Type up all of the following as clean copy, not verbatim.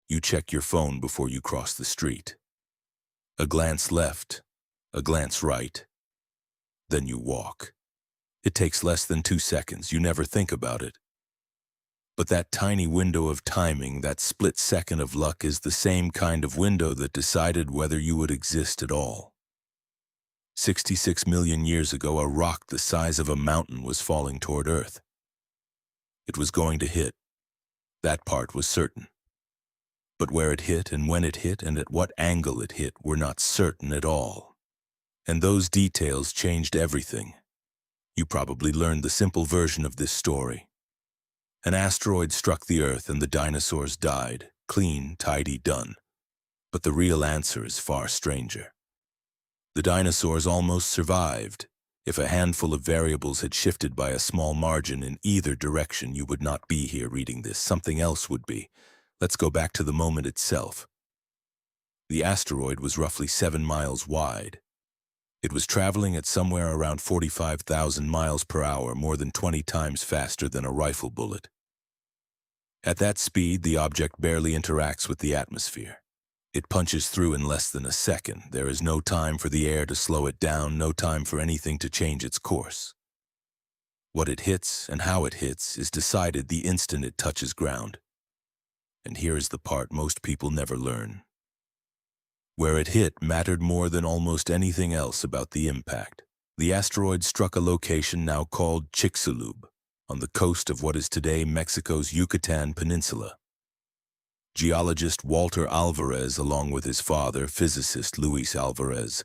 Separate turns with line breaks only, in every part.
You check your phone before you cross the street. A glance left, a glance right. Then you walk. It takes less than 2 seconds. You never think about it. But that tiny window of timing, that split second of luck, is the same kind of window that decided whether you would exist at all. 66 million years ago, a rock the size of a mountain was falling toward Earth. It was going to hit. That part was certain. But where it hit and when it hit and at what angle it hit were not certain at all. And those details changed everything. You probably learned the simple version of this story. An asteroid struck the Earth and the dinosaurs died. Clean, tidy, done. But the real answer is far stranger. The dinosaurs almost survived. If a handful of variables had shifted by a small margin in either direction, you would not be here reading this. Something else would be. Let's go back to the moment itself. The asteroid was roughly 7 miles wide. It was traveling at somewhere around 45,000 miles per hour, more than 20 times faster than a rifle bullet. At that speed, the object barely interacts with the atmosphere. It punches through in less than a second. There is no time for the air to slow it down, no time for anything to change its course. What it hits and how it hits is decided the instant it touches ground. And here is the part most people never learn. Where it hit mattered more than almost anything else about the impact. The asteroid struck a location now called Chicxulub, on the coast of what is today Mexico's Yucatan Peninsula. Geologist Walter Alvarez, along with his father, physicist Luis Alvarez,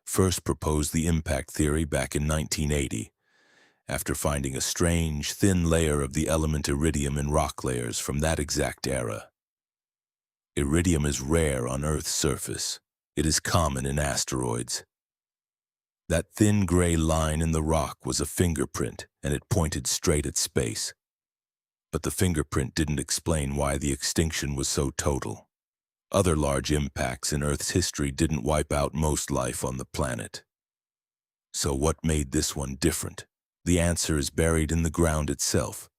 first proposed the impact theory back in 1980, after finding a strange, thin layer of the element iridium in rock layers from that exact era. Iridium is rare on Earth's surface. It is common in asteroids. That thin gray line in the rock was a fingerprint, and it pointed straight at space. But the fingerprint didn't explain why the extinction was so total. Other large impacts in Earth's history didn't wipe out most life on the planet. So what made this one different? The answer is buried in the ground itself.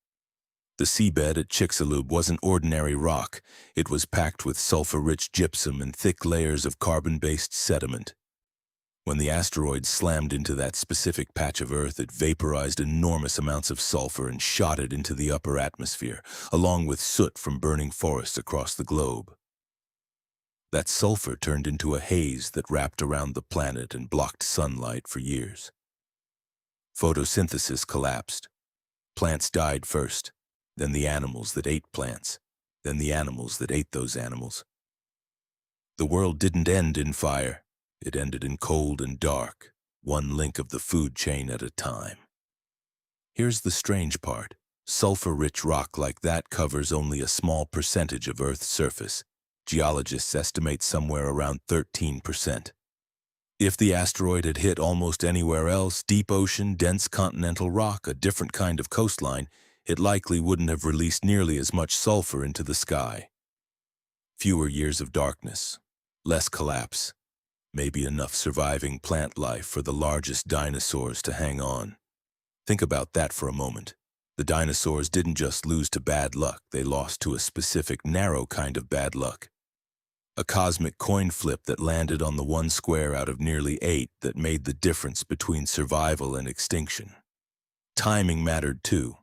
The seabed at Chicxulub wasn't ordinary rock. It was packed with sulfur-rich gypsum and thick layers of carbon-based sediment. When the asteroid slammed into that specific patch of Earth, it vaporized enormous amounts of sulfur and shot it into the upper atmosphere, along with soot from burning forests across the globe. That sulfur turned into a haze that wrapped around the planet and blocked sunlight for years. Photosynthesis collapsed. Plants died first. Then the animals that ate plants, then the animals that ate those animals. The world didn't end in fire. It ended in cold and dark, one link of the food chain at a time. Here's the strange part. Sulfur-rich rock like that covers only a small percentage of Earth's surface. Geologists estimate somewhere around 13%. If the asteroid had hit almost anywhere else, deep ocean, dense continental rock, a different kind of coastline, it likely wouldn't have released nearly as much sulfur into the sky. Fewer years of darkness, less collapse, maybe enough surviving plant life for the largest dinosaurs to hang on. Think about that for a moment. The dinosaurs didn't just lose to bad luck, they lost to a specific, narrow kind of bad luck. A cosmic coin flip that landed on the one square out of nearly 8 that made the difference between survival and extinction. Timing mattered too.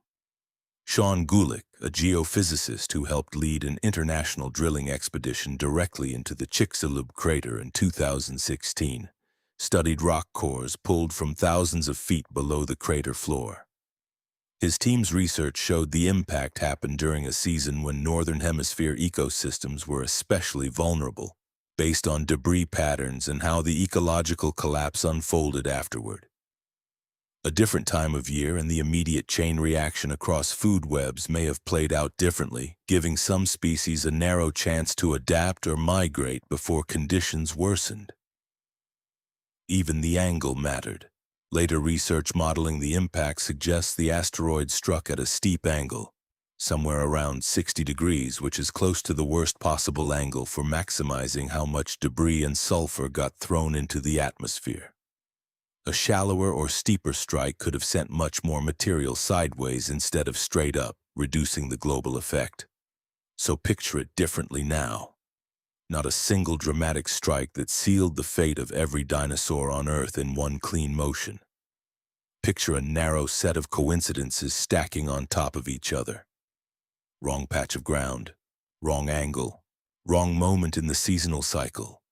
Sean Gulick, a geophysicist who helped lead an international drilling expedition directly into the Chicxulub crater in 2016, studied rock cores pulled from thousands of feet below the crater floor. His team's research showed the impact happened during a season when Northern Hemisphere ecosystems were especially vulnerable, based on debris patterns and how the ecological collapse unfolded afterward. A different time of year and the immediate chain reaction across food webs may have played out differently, giving some species a narrow chance to adapt or migrate before conditions worsened. Even the angle mattered. Later research modeling the impact suggests the asteroid struck at a steep angle, somewhere around 60 degrees, which is close to the worst possible angle for maximizing how much debris and sulfur got thrown into the atmosphere. A shallower or steeper strike could have sent much more material sideways instead of straight up, reducing the global effect. So picture it differently now. Not a single dramatic strike that sealed the fate of every dinosaur on Earth in one clean motion. Picture a narrow set of coincidences stacking on top of each other. Wrong patch of ground, wrong angle, wrong moment in the seasonal cycle.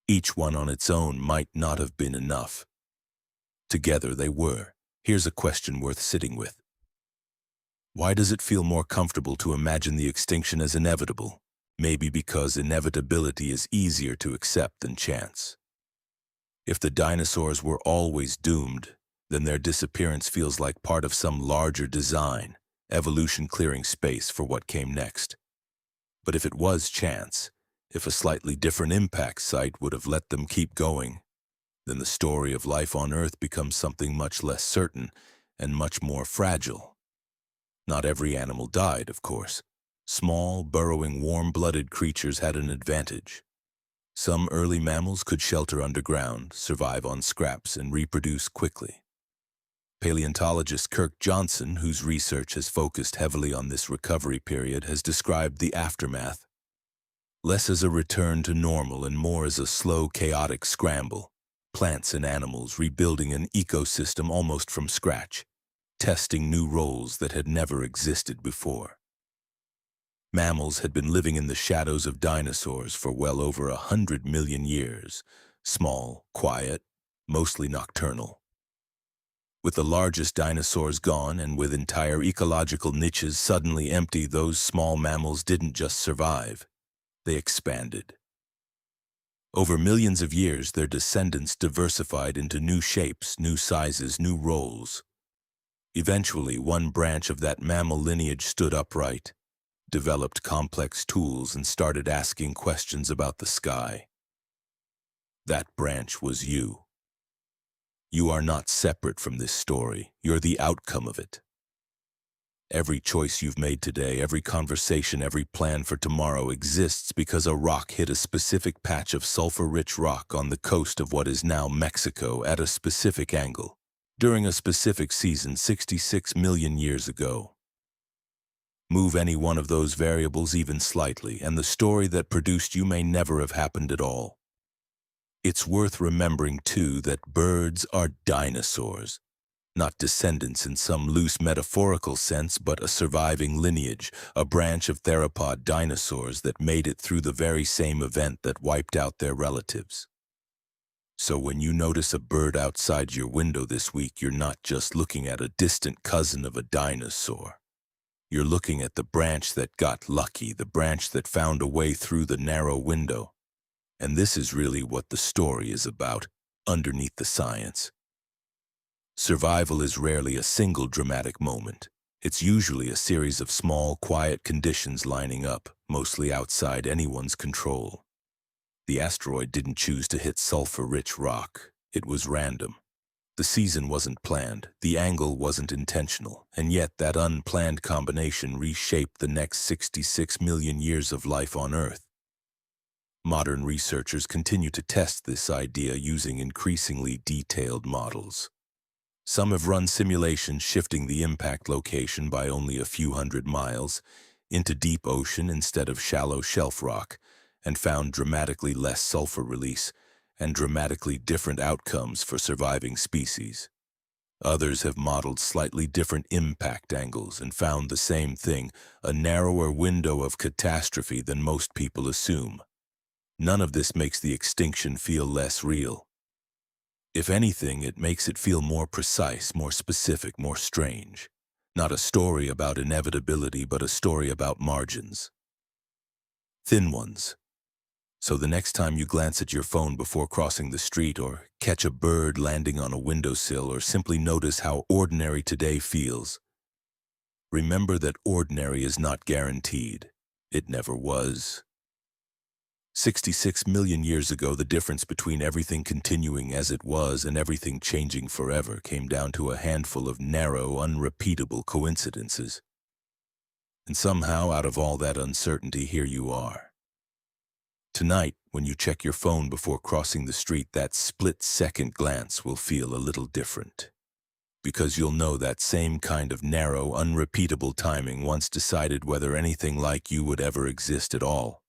Each one on its own might not have been enough. Together they were. Here's a question worth sitting with. Why does it feel more comfortable to imagine the extinction as inevitable? Maybe because inevitability is easier to accept than chance. If the dinosaurs were always doomed, then their disappearance feels like part of some larger design, evolution clearing space for what came next. But if it was chance, if a slightly different impact site would have let them keep going, then the story of life on Earth becomes something much less certain and much more fragile. Not every animal died, of course. Small, burrowing, warm-blooded creatures had an advantage. Some early mammals could shelter underground, survive on scraps, and reproduce quickly. Paleontologist Kirk Johnson, whose research has focused heavily on this recovery period, has described the aftermath less as a return to normal and more as a slow, chaotic scramble. Plants and animals rebuilding an ecosystem almost from scratch, testing new roles that had never existed before. Mammals had been living in the shadows of dinosaurs for well over 100 million years, small, quiet, mostly nocturnal. With the largest dinosaurs gone and with entire ecological niches suddenly empty, those small mammals didn't just survive, they expanded. Over millions of years, their descendants diversified into new shapes, new sizes, new roles. Eventually, one branch of that mammal lineage stood upright, developed complex tools, and started asking questions about the sky. That branch was you. You are not separate from this story. You're the outcome of it. Every choice you've made today, every conversation, every plan for tomorrow exists because a rock hit a specific patch of sulfur-rich rock on the coast of what is now Mexico at a specific angle, during a specific season 66 million years ago. Move any one of those variables even slightly, and the story that produced you may never have happened at all. It's worth remembering, too, that birds are dinosaurs. Not descendants in some loose metaphorical sense, but a surviving lineage, a branch of theropod dinosaurs that made it through the very same event that wiped out their relatives. So when you notice a bird outside your window this week, you're not just looking at a distant cousin of a dinosaur. You're looking at the branch that got lucky, the branch that found a way through the narrow window. And this is really what the story is about, underneath the science. Survival is rarely a single dramatic moment. It's usually a series of small, quiet conditions lining up, mostly outside anyone's control. The asteroid didn't choose to hit sulfur-rich rock. It was random. The season wasn't planned, the angle wasn't intentional, and yet that unplanned combination reshaped the next 66 million years of life on Earth. Modern researchers continue to test this idea using increasingly detailed models. Some have run simulations shifting the impact location by only a few hundred miles into deep ocean instead of shallow shelf rock, and found dramatically less sulfur release and dramatically different outcomes for surviving species. Others have modeled slightly different impact angles and found the same thing, a narrower window of catastrophe than most people assume. None of this makes the extinction feel less real. If anything, it makes it feel more precise, more specific, more strange. Not a story about inevitability, but a story about margins. Thin ones. So the next time you glance at your phone before crossing the street, or catch a bird landing on a windowsill, or simply notice how ordinary today feels, remember that ordinary is not guaranteed. It never was. 66 million years ago, the difference between everything continuing as it was and everything changing forever came down to a handful of narrow, unrepeatable coincidences. And somehow, out of all that uncertainty, here you are. Tonight, when you check your phone before crossing the street, that split-second glance will feel a little different. because you'll know that same kind of narrow, unrepeatable timing once decided whether anything like you would ever exist at all.